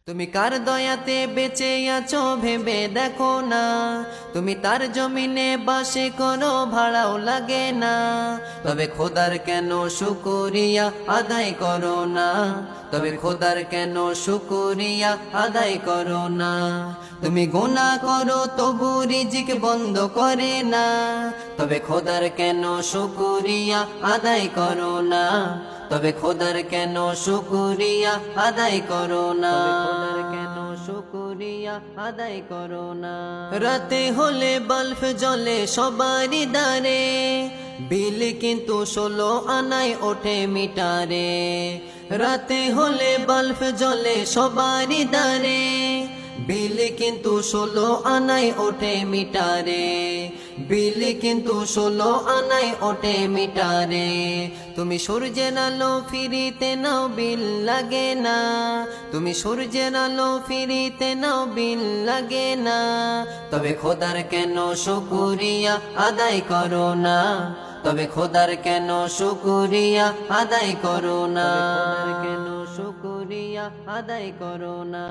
তুমি কার দয়াতে বেঁচে আছো ভেবে দেখো না, তুমি তার জমিনে বাসে কোনো ভাড়াও লাগে না। তবে খোদার কেন শুকরিয়া আদায় করো না, তবে খোদার কেন শুকরিয়া আদায় করো না। তুমি গুনাহ করো তবু রিজিক বন্ধ করে না, তবে খোদার কেন শুকরিয়া আদায় করো না, তবে খোদার কেন শুকরিয়া আদায় করো না, কেন শুকরিয়া আদায় করো না। রাতে হলে বাল্ব জ্বলে সবারই দ্বারে, বিল কিন্তু 16 আনায় ওঠে মিটারে। রাতে হলে বাল্ব জ্বলে সবারই দ্বারে, বিল কিন্তু 16 আনায় ওঠে মিটারে, বিল কিন্তু 16 আনায় ওঠে মিটারে। তুমি সূর্যের আলো ফিরিতে নাও বিল লাগে না, তুমি সূর্যের আলো ফিরিতে নাও বিল লাগে না। তবে খোদার কেন শুকরিয়া আদায় করো না, তবে খোদার কেন শুকরিয়া আদায় করো না, কেন শুকরিয়া আদায় করো না।